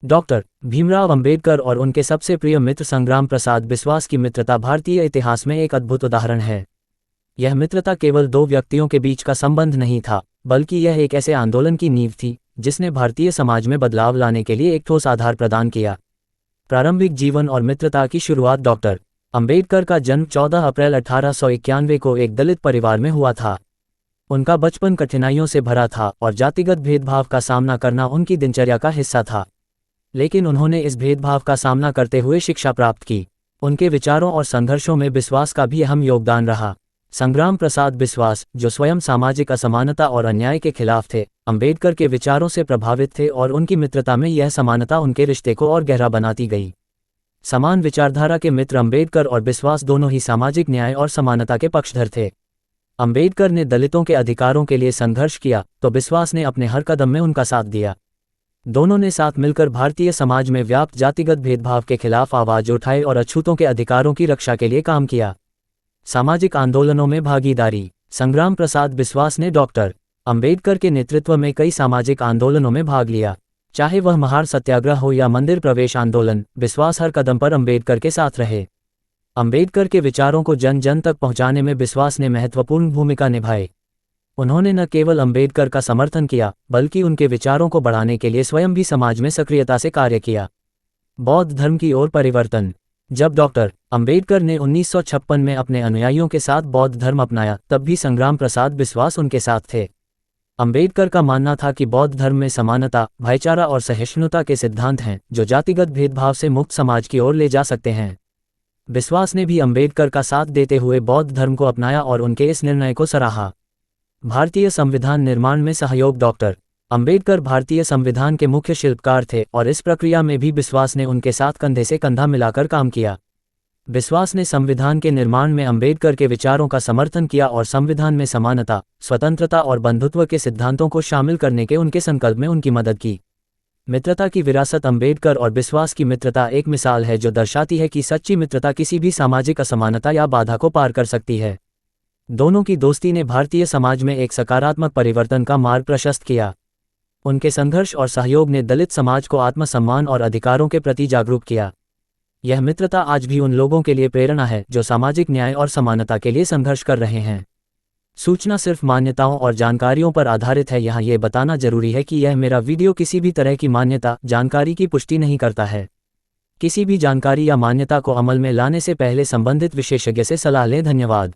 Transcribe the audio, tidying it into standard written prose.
Doctor Bhimrao Ambedkar और उनके सबसे प्रिय मित्र संग्राम प्रसाद बिस्वास की मित्रता भारतीय इतिहास में एक अद्भुत उदाहरण है। यह मित्रता केवल दो व्यक्तियों के बीच का संबंध नहीं था, बल्कि यह एक ऐसे आंदोलन की नींव थी जिसने भारतीय समाज में बदलाव लाने के लिए एक ठोस आधार प्रदान किया। प्रारंभिक जीवन और मित्रता की शुरुआत। डॉक्टर अंबेडकर का जन्म 14 अप्रैल 1891 को एक दलित परिवार में हुआ था। उनका बचपन कठिनाइयों से भरा था और जातिगत भेदभाव का सामना करना उनकी दिनचर्या का हिस्सा था। लेकिन उन्होंने इस भेदभाव का सामना करते हुए शिक्षा प्राप्त की। उनके विचारों और संघर्षों में बिस्वास का भी अहम योगदान रहा। संग्राम प्रसाद बिस्वास, जो स्वयं सामाजिक असमानता और अन्याय के खिलाफ थे, अंबेडकर के विचारों से प्रभावित थे और उनकी मित्रता में यह समानता उनके रिश्ते को और गहरा बनाती गई। समान विचारधारा के मित्र अंबेडकर और बिस्वास दोनों ही सामाजिक न्याय और समानता के पक्षधर थे। अंबेडकर ने दलितों के अधिकारों के लिए संघर्ष किया तो बिस्वास ने अपने हर कदम में उनका साथ दिया। दोनों ने साथ मिलकर भारतीय समाज में व्याप्त जातिगत भेदभाव के खिलाफ आवाज उठाई और अछूतों के अधिकारों की रक्षा के लिए काम किया। सामाजिक आंदोलनों में भागीदारी। संग्राम प्रसाद बिस्वास ने डॉक्टर अंबेडकर के नेतृत्व में कई सामाजिक आंदोलनों में भाग लिया। चाहे वह महार सत्याग्रह हो या मंदिर प्रवेश आंदोलन, बिस्वास हर कदम पर अंबेडकर के साथ रहे। अंबेडकर के विचारों को जन जन तक पहुंचाने में बिस्वास ने महत्वपूर्ण भूमिका निभाई। उन्होंने न केवल अंबेडकर का समर्थन किया, बल्कि उनके विचारों को बढ़ाने के लिए स्वयं भी समाज में सक्रियता से कार्य किया। बौद्ध धर्म की ओर परिवर्तन। जब डॉक्टर अंबेडकर ने 1956 में अपने अनुयायियों के साथ बौद्ध धर्म अपनाया, तब भी संग्राम प्रसाद बिस्वास उनके साथ थे। अंबेडकर का मानना था कि बौद्ध धर्म में समानता, भाईचारा और सहिष्णुता के सिद्धांत हैं जो जातिगत भेदभाव से मुक्त समाज की ओर ले जा सकते हैं। बिस्वास ने भी अंबेडकर का साथ देते हुए बौद्ध धर्म को अपनाया और उनके इस निर्णय को सराहा। भारतीय संविधान निर्माण में सहयोग। डॉक्टर अंबेडकर भारतीय संविधान के मुख्य शिल्पकार थे और इस प्रक्रिया में भी बिस्वास ने उनके साथ कंधे से कंधा मिलाकर काम किया। बिस्वास ने संविधान के निर्माण में अंबेडकर के विचारों का समर्थन किया और संविधान में समानता, स्वतंत्रता और बंधुत्व के सिद्धांतों को शामिल करने के उनके संकल्प में उनकी मदद की। मित्रता की विरासत। अंबेडकर और बिस्वास की मित्रता एक मिसाल है जो दर्शाती है कि सच्ची मित्रता किसी भी सामाजिक असमानता या बाधा को पार कर सकती है। दोनों की दोस्ती ने भारतीय समाज में एक सकारात्मक परिवर्तन का मार्ग प्रशस्त किया। उनके संघर्ष और सहयोग ने दलित समाज को आत्मसम्मान और अधिकारों के प्रति जागरूक किया। यह मित्रता आज भी उन लोगों के लिए प्रेरणा है जो सामाजिक न्याय और समानता के लिए संघर्ष कर रहे हैं। सूचना सिर्फ मान्यताओं और जानकारियों पर आधारित है। यहाँ ये बताना जरूरी है कि यह मेरा वीडियो किसी भी तरह की मान्यता, जानकारी की पुष्टि नहीं करता है। किसी भी जानकारी या मान्यता को अमल में लाने से पहले संबंधित विशेषज्ञ से सलाह लें। धन्यवाद।